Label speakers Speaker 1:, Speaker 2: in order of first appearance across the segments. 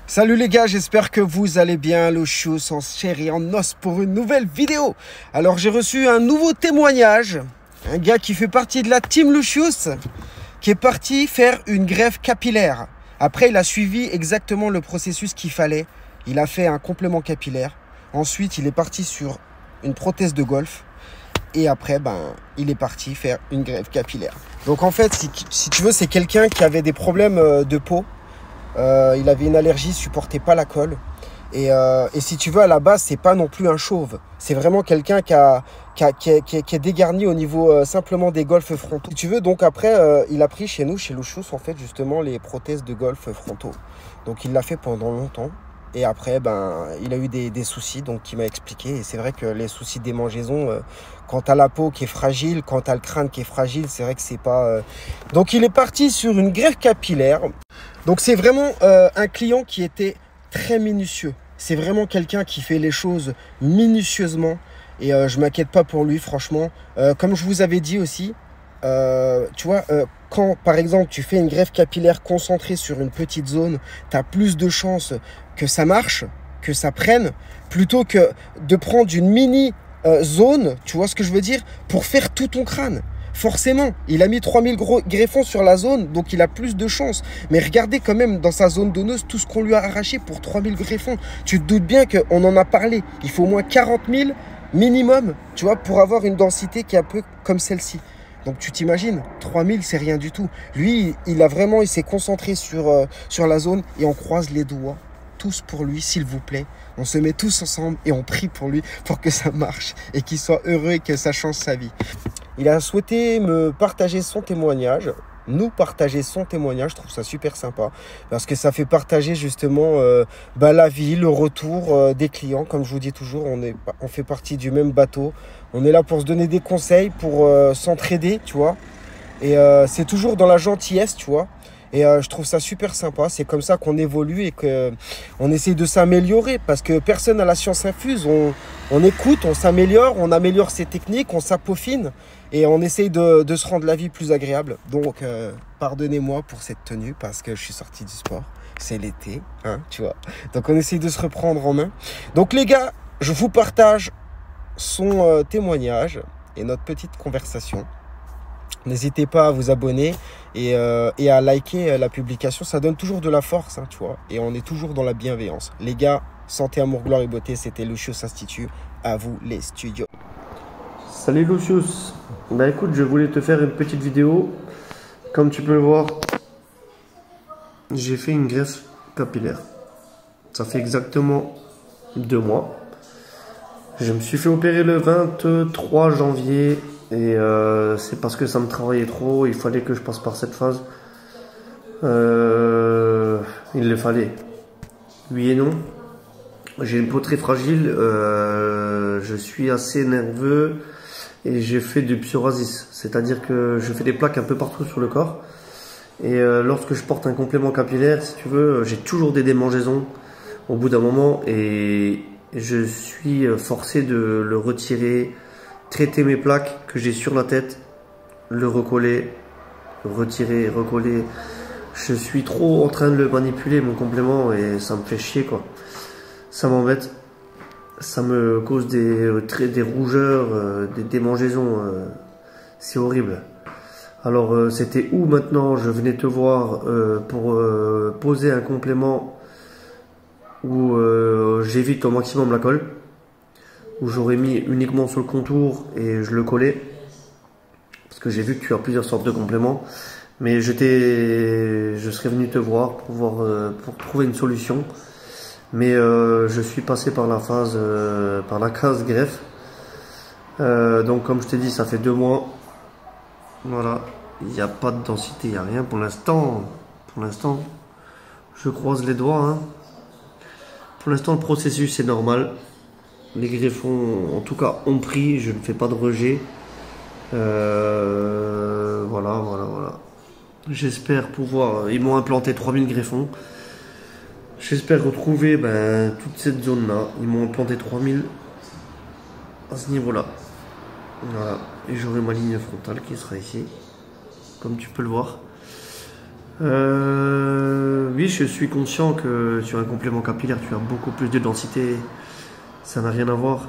Speaker 1: Salut les gars, j'espère que vous allez bien, le chou en chair et en os pour une nouvelle vidéo. Alors j'ai reçu un nouveau témoignage, un gars qui fait partie de la team Lucius, qui est parti faire une greffe capillaire. Après il a suivi exactement le processus qu'il fallait, il a fait un complément capillaire. Ensuite il est parti sur une prothèse de golf. Et après, il est parti faire une greffe capillaire. Donc en fait, si tu veux, c'est quelqu'un qui avait des problèmes de peau. Il avait une allergie, il supportait pas la colle. Et si tu veux, à la base, c'est pas non plus un chauve. C'est vraiment quelqu'un qui est dégarni au niveau simplement des golfs frontaux. Si tu veux, donc après, il a pris chez nous, chez Lucius, en fait, justement, les prothèses de golf frontaux. Donc il l'a fait pendant longtemps. Et après, il a eu des soucis, donc il m'a expliqué. Et c'est vrai que les soucis des démangeaisons, quand tu as la peau qui est fragile, quand tu as le crâne qui est fragile, c'est vrai que c'est pas... Donc il est parti sur une greffe capillaire. Donc c'est vraiment un client qui était très minutieux. C'est vraiment quelqu'un qui fait les choses minutieusement. Et je m'inquiète pas pour lui, franchement. Comme je vous avais dit aussi, tu vois, quand par exemple tu fais une greffe capillaire concentrée sur une petite zone, tu as plus de chances que ça marche, que ça prenne, plutôt que de prendre une mini zone, tu vois ce que je veux dire, pour faire tout ton crâne. Forcément, il a mis 3000 greffons sur la zone, donc il a plus de chances. Mais regardez quand même dans sa zone donneuse tout ce qu'on lui a arraché pour 3000 greffons. Tu te doutes bien qu'on en a parlé. Il faut au moins 40 000 minimum, tu vois, pour avoir une densité qui est un peu comme celle-ci. Donc tu t'imagines, 3000 c'est rien du tout. Lui, il s'est concentré sur la zone et on croise les doigts. Tous pour lui, s'il vous plaît. On se met tous ensemble et on prie pour lui pour que ça marche et qu'il soit heureux et que ça change sa vie. Il a souhaité me partager son témoignage, nous partager son témoignage. Je trouve ça super sympa parce que ça fait partager justement la vie, le retour des clients. Comme je vous dis toujours, on fait partie du même bateau. On est là pour se donner des conseils, pour s'entraider, tu vois. Et c'est toujours dans la gentillesse, tu vois. Et je trouve ça super sympa. C'est comme ça qu'on évolue et qu'on essaie de s'améliorer. Parce que personne n'a la science infuse. On écoute, on s'améliore, on améliore ses techniques, on s'appaufine. Et on essaye de se rendre la vie plus agréable. Donc, pardonnez-moi pour cette tenue parce que je suis sorti du sport. C'est l'été, hein, tu vois. Donc, on essaye de se reprendre en main. Donc, les gars, je vous partage son témoignage et notre petite conversation. N'hésitez pas à vous abonner et à liker la publication. Ça donne toujours de la force, hein, tu vois. Et on est toujours dans la bienveillance. Les gars, santé, amour, gloire et beauté, c'était Lucius Institute. À vous les studios.
Speaker 2: Salut Lucius. Écoute, je voulais te faire une petite vidéo. Comme tu peux le voir, j'ai fait une greffe capillaire. Ça fait exactement 2 mois. Je me suis fait opérer le 23 janvier. Et c'est parce que ça me travaillait trop, il fallait que je passe par cette phase. Il le fallait. Oui et non. J'ai une peau très fragile, je suis assez nerveux et j'ai fait du psoriasis. C'est-à-dire que je fais des plaques un peu partout sur le corps. Et lorsque je porte un complément capillaire, si tu veux, j'ai toujours des démangeaisons au bout d'un moment. Et je suis forcé de le retirer, traiter mes plaques que j'ai sur la tête, le recoller, retirer, recoller. Je suis trop en train de le manipuler, mon complément, et ça me fait chier, quoi. Ça m'embête. Ça me cause des rougeurs, des démangeaisons. C'est horrible. Alors, c'était où maintenant? Je venais te voir pour poser un complément où j'évite au maximum la colle, où j'aurais mis uniquement sur le contour et je le collais, parce que j'ai vu que tu as plusieurs sortes de compléments, mais je serais venu te voir pour trouver une solution, mais je suis passé par la case greffe. Donc comme je t'ai dit, ça fait 2 mois, voilà, il n'y a pas de densité, il n'y a rien pour l'instant. Je croise les doigts, hein. Pour l'instant le processus est normal. Les greffons, en tout cas, ont pris. Je ne fais pas de rejet. Voilà. J'espère pouvoir... Ils m'ont implanté 3000 greffons. J'espère retrouver toute cette zone-là. Ils m'ont implanté 3000 à ce niveau-là. Voilà. Et j'aurai ma ligne frontale qui sera ici. Comme tu peux le voir. Oui, je suis conscient que sur un complément capillaire, tu as beaucoup plus de densité. Ça n'a rien à voir.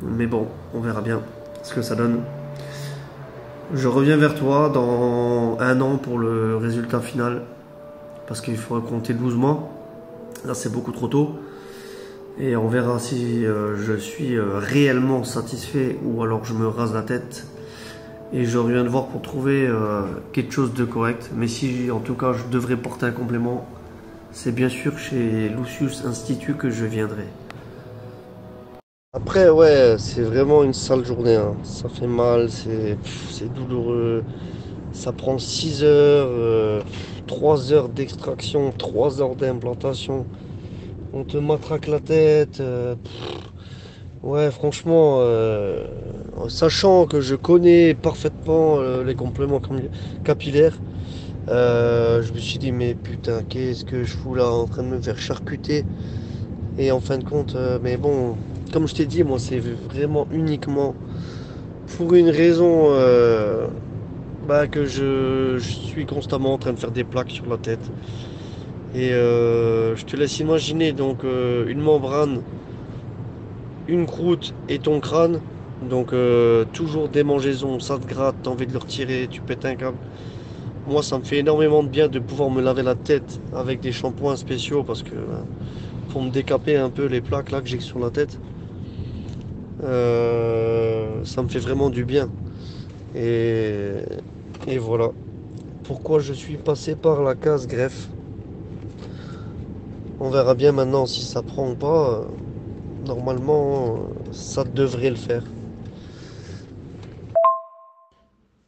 Speaker 2: Mais bon, on verra bien ce que ça donne. Je reviens vers toi dans 1 an pour le résultat final. Parce qu'il faudra compter 12 mois. Là, c'est beaucoup trop tôt. Et on verra si je suis réellement satisfait ou alors je me rase la tête. Et je reviens te voir pour trouver quelque chose de correct. Mais si en tout cas je devrais porter un complément, c'est bien sûr chez Lucius Institut que je viendrai. Après, ouais, c'est vraiment une sale journée, hein. Ça fait mal, c'est douloureux. Ça prend 6 heures, 3 heures d'extraction, 3 heures d'implantation. On te matraque la tête. Ouais, franchement, sachant que je connais parfaitement les compléments capillaires, je me suis dit, mais putain, qu'est-ce que je fous là en train de me faire charcuter? Et en fin de compte, mais bon, comme je t'ai dit, moi, c'est vraiment uniquement pour une raison bah, que je suis constamment en train de faire des plaques sur la tête. Et je te laisse imaginer donc une membrane, une croûte et ton crâne. Donc toujours des démangeaison, ça te gratte, t'as envie de le retirer, tu pètes un câble. Moi, ça me fait énormément de bien de pouvoir me laver la tête avec des shampoings spéciaux parce que pour me décaper un peu les plaques là que j'ai sur la tête, ça me fait vraiment du bien. Et, et voilà. Pourquoi je suis passé par la case greffe. On verra bien maintenant si ça prend ou pas. Normalement, ça devrait le faire.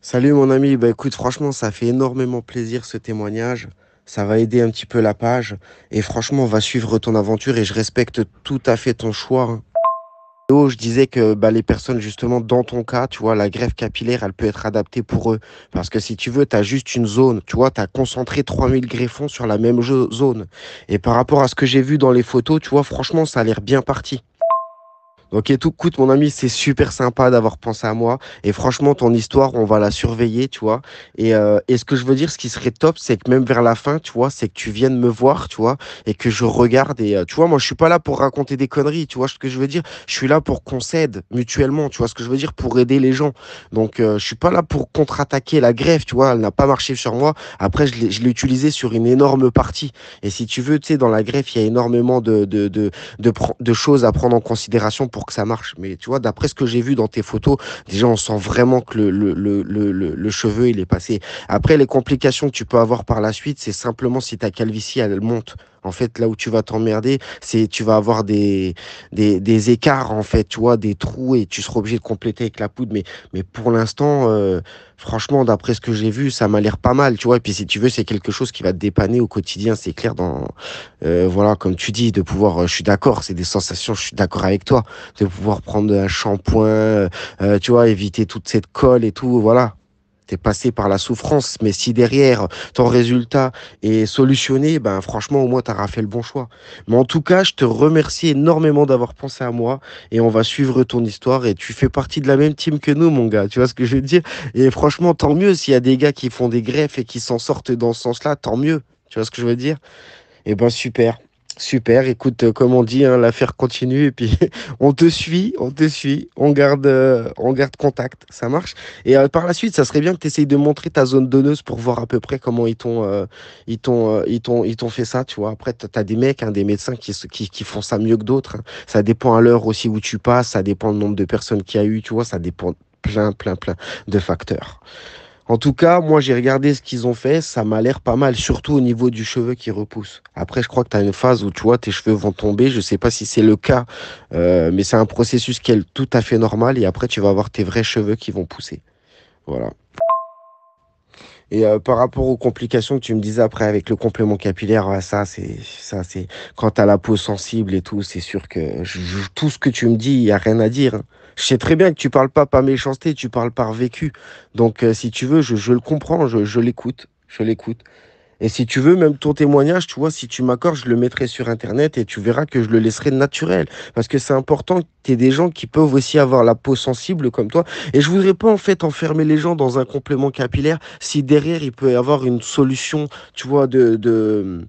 Speaker 1: Salut mon ami, bah écoute, franchement, ça fait énormément plaisir ce témoignage. Ça va aider un petit peu la page. Et franchement, on va suivre ton aventure et je respecte tout à fait ton choix, hein. Je disais que bah, les personnes, justement, dans ton cas, tu vois, la greffe capillaire, elle peut être adaptée pour eux. Parce que si tu veux, tu as juste une zone. Tu vois, tu as concentré 3000 greffons sur la même zone. Et par rapport à ce que j'ai vu dans les photos, tu vois, franchement, ça a l'air bien parti. Ok, tout coûte, mon ami, c'est super sympa d'avoir pensé à moi. Et franchement, ton histoire, on va la surveiller, tu vois. Et ce que je veux dire, ce qui serait top, c'est que même vers la fin, tu vois, c'est que tu viennes me voir, tu vois, et que je regarde. Et tu vois, moi, je suis pas là pour raconter des conneries, tu vois ce que je veux dire. Je suis là pour qu'on s'aide mutuellement, tu vois ce que je veux dire, pour aider les gens. Donc, je suis pas là pour contre-attaquer la greffe, tu vois. Elle n'a pas marché sur moi. Après, je l'ai utilisée sur une énorme partie. Et si tu veux, tu sais, dans la greffe, il y a énormément de choses à prendre en considération pour que ça marche. Mais tu vois, d'après ce que j'ai vu dans tes photos, déjà, on sent vraiment que le cheveu, il est passé. Après, les complications que tu peux avoir par la suite, c'est simplement si ta calvitie, elle monte. En fait, là où tu vas t'emmerder, c'est tu vas avoir des écarts, en fait, tu vois, des trous et tu seras obligé de compléter avec la poudre. Mais pour l'instant, franchement, d'après ce que j'ai vu, ça m'a l'air pas mal, tu vois. Et puis, si tu veux, c'est quelque chose qui va te dépanner au quotidien, c'est clair, voilà, comme tu dis, de pouvoir, je suis d'accord, c'est des sensations, je suis d'accord avec toi, de pouvoir prendre un shampoing, tu vois, éviter toute cette colle et tout, voilà. T'es passé par la souffrance, mais si derrière ton résultat est solutionné, ben franchement, au moins, tu auras fait le bon choix. Mais en tout cas, je te remercie énormément d'avoir pensé à moi et on va suivre ton histoire et tu fais partie de la même team que nous, mon gars. Tu vois ce que je veux dire? Et franchement, tant mieux s'il y a des gars qui font des greffes et qui s'en sortent dans ce sens-là, tant mieux. Tu vois ce que je veux dire? Eh ben super, super. Écoute, comme on dit, hein, l'affaire continue et puis on te suit, on garde contact, ça marche. Et par la suite, ça serait bien que tu essayes de montrer ta zone donneuse pour voir à peu près comment ils t'ont fait ça, tu vois. Après, tu as des mecs, hein, des médecins qui font ça mieux que d'autres, hein. Ça dépend à l'heure aussi où tu passes, ça dépend du nombre de personnes qu'il y a eu, tu vois, ça dépend plein de facteurs. En tout cas, moi, j'ai regardé ce qu'ils ont fait. Ça m'a l'air pas mal, surtout au niveau du cheveu qui repousse. Après, je crois que tu as une phase où, tu vois, tes cheveux vont tomber. Je sais pas si c'est le cas, mais c'est un processus qui est tout à fait normal. Et après, tu vas avoir tes vrais cheveux qui vont pousser. Voilà. Et par rapport aux complications que tu me disais après avec le complément capillaire, ouais, ça c'est quand tu as la peau sensible et tout, c'est sûr que tout ce que tu me dis, il n'y a rien à dire, hein. Je sais très bien que tu parles pas par méchanceté, tu parles par vécu. Donc si tu veux, je le comprends, je l'écoute, je l'écoute. Et si tu veux, même ton témoignage, tu vois, si tu m'accordes, je le mettrai sur Internet et tu verras que je le laisserai naturel. Parce que c'est important que tu aies des gens qui peuvent aussi avoir la peau sensible comme toi. Et je voudrais pas, en fait, enfermer les gens dans un complément capillaire si derrière, il peut y avoir une solution, tu vois, de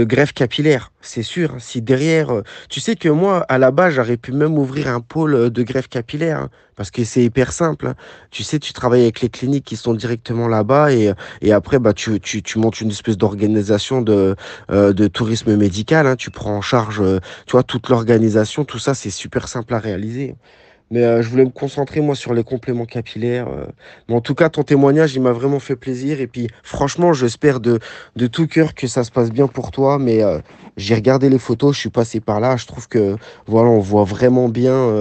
Speaker 1: greffe capillaire, c'est sûr. Si derrière, tu sais que moi, à la base, j'aurais pu même ouvrir un pôle de greffe capillaire, hein, parce que c'est hyper simple, hein. Tu sais, tu travailles avec les cliniques qui sont directement là-bas et après, bah, tu montes une espèce d'organisation de tourisme médical, hein. Tu prends en charge, tu vois, toute l'organisation, tout ça, c'est super simple à réaliser. Mais je voulais me concentrer, moi, sur les compléments capillaires. Mais en tout cas, ton témoignage, il m'a vraiment fait plaisir. Et puis, franchement, j'espère de tout cœur que ça se passe bien pour toi. Mais j'ai regardé les photos, je suis passé par là. Je trouve que, voilà, on voit vraiment bien.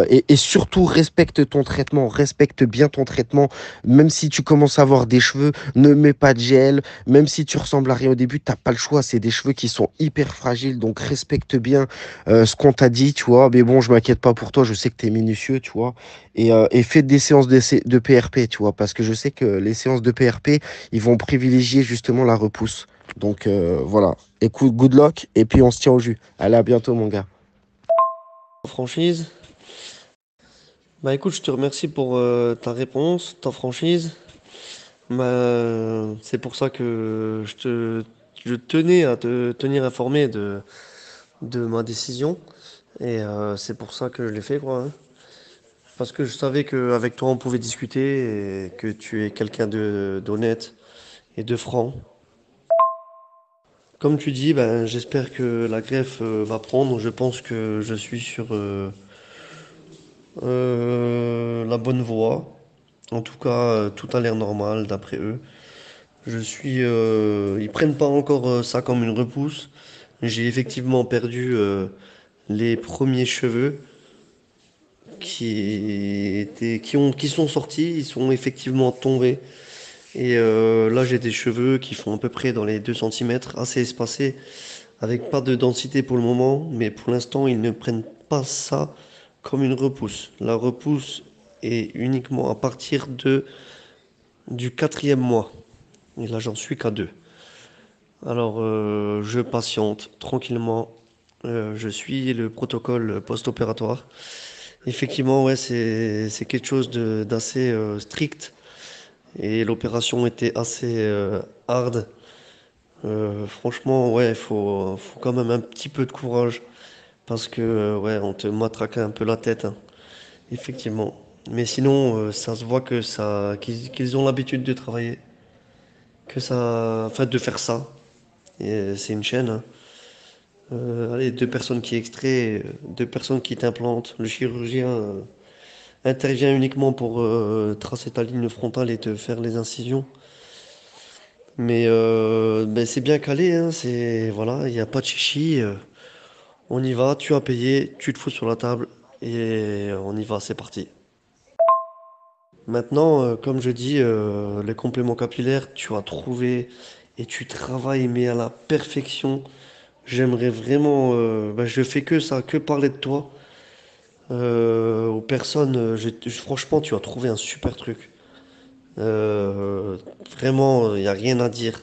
Speaker 1: Et surtout, respecte ton traitement, respecte bien ton traitement. Même si tu commences à avoir des cheveux, ne mets pas de gel. Même si tu ressembles à rien au début, t'as pas le choix. C'est des cheveux qui sont hyper fragiles. Donc, respecte bien ce qu'on t'a dit, tu vois. Mais bon, je m'inquiète pas pour toi. Je sais que tu es minutieux, tu vois. Et fais des séances de PRP, tu vois. Parce que je sais que les séances de PRP, ils vont privilégier justement la repousse. Donc, voilà. Écoute, good luck. Et puis, on se tient au jus. Allez, à bientôt, mon gars.
Speaker 2: Franchise. Bah écoute, je te remercie pour ta réponse, ta franchise. C'est pour ça que je tenais à te tenir informé de ma décision. Et c'est pour ça que je l'ai fait, quoi, hein. Parce que je savais qu'avec toi, on pouvait discuter et que tu es quelqu'un d'honnête et de franc. Comme tu dis, ben, j'espère que la greffe va prendre. Je pense que je suis sur la bonne voie. En tout cas, tout a l'air normal d'après eux. Ils prennent pas encore ça comme une repousse. J'ai effectivement perdu les premiers cheveux qui sont sortis. Ils sont effectivement tombés. Et là, j'ai des cheveux qui font à peu près dans les 2 centimètres, assez espacés, avec pas de densité pour le moment. Mais pour l'instant, ils ne prennent pas ça comme une repousse. La repousse est uniquement à partir du quatrième mois. Et là, j'en suis qu'à 2. Alors, je patiente tranquillement. Je suis le protocole post-opératoire. Effectivement, ouais, c'est quelque chose d'assez strict. Et l'opération était assez hard. Franchement, ouais, faut quand même un petit peu de courage. Parce que, ouais, on te matraque un peu la tête, hein. Effectivement. Mais sinon, ça se voit qu'ils ont l'habitude de travailler. Enfin, de faire ça. Et c'est une chaîne, hein. Allez, 2 personnes qui extraient, 2 personnes qui t'implantent. Le chirurgien intervient uniquement pour tracer ta ligne frontale et te faire les incisions. Mais ben, c'est bien calé, hein, voilà, il n'y a pas de chichi. On y va, tu as payé, tu te fous sur la table et on y va, c'est parti. Maintenant, comme je dis, les compléments capillaires, tu as trouvé et tu travailles, mais à la perfection. J'aimerais vraiment, ben, je fais que ça, que parler de toi. Aux personnes, franchement, tu as trouvé un super truc. Euh, Vraiment, il n'y a rien à dire.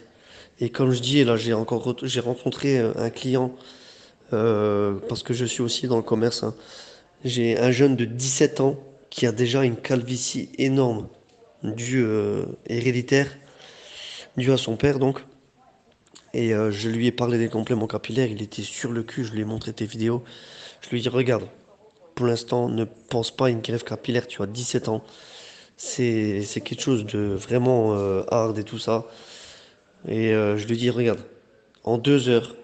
Speaker 2: Et comme je dis, là, j'ai rencontré un client, parce que je suis aussi dans le commerce, hein. J'ai un jeune de 17 ans qui a déjà une calvitie énorme, héréditaire, due à son père, donc. Et je lui ai parlé des compléments capillaires, il était sur le cul, je lui ai montré tes vidéos. Je lui ai dit, regarde, pour l'instant, ne pense pas à une greffe capillaire, tu as 17 ans. C'est quelque chose de vraiment hard et tout ça. Et je lui dis, regarde, en 2 heures,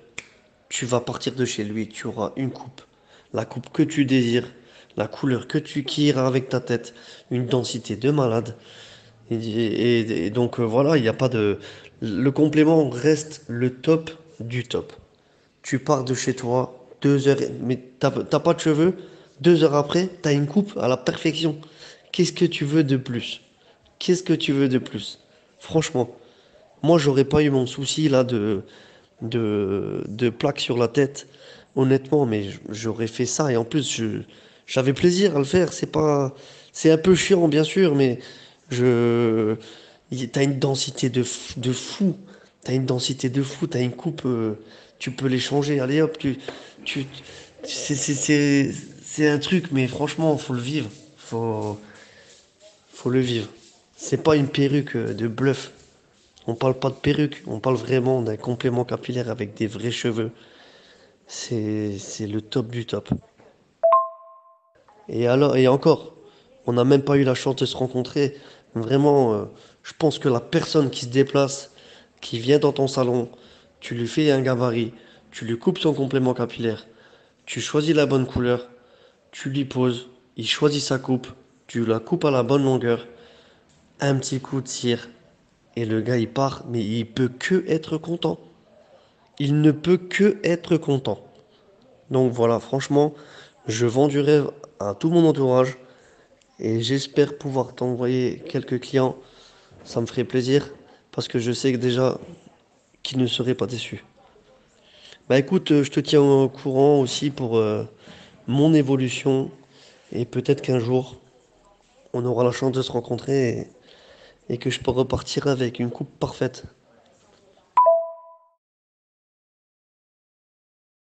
Speaker 2: tu vas partir de chez lui, tu auras une coupe. La coupe que tu désires, la couleur qui ira avec ta tête, une densité de malade. Et donc voilà, il n'y a pas de... Le complément reste le top du top. Tu pars de chez toi, 2 heures, mais t'as pas de cheveux, 2 heures après, t'as une coupe à la perfection. Qu'est-ce que tu veux de plus? Qu'est-ce que tu veux de plus? Franchement, moi j'aurais pas eu mon souci là de plaques sur la tête, honnêtement, mais j'aurais fait ça et en plus j'avais plaisir à le faire. C'est un peu chiant bien sûr, mais je T'as une densité de fou. T'as une densité de fou. T'as une coupe, tu peux les changer. Allez hop, tu, c'est un truc, mais franchement, faut le vivre. Faut le vivre. C'est pas une perruque de bluff. On parle pas de perruque. On parle vraiment d'un complément capillaire avec des vrais cheveux. C'est le top du top. Et alors, et encore, on n'a même pas eu la chance de se rencontrer. Vraiment, je pense que la personne qui se déplace, qui vient dans ton salon, tu lui fais un gabarit, tu lui coupes son complément capillaire, tu choisis la bonne couleur, tu lui poses, il choisit sa coupe, tu la coupes à la bonne longueur, un petit coup de cire, et le gars il part, mais il peut que être content. Il ne peut que être content. Donc voilà, franchement, je vends du rêve à tout mon entourage. Et j'espère pouvoir t'envoyer quelques clients. Ça me ferait plaisir parce que je sais que déjà qu'ils ne seraient pas déçus. Bah écoute, je te tiens au courant aussi pour mon évolution et peut-être qu'un jour on aura la chance de se rencontrer et que je peux repartir avec une coupe parfaite.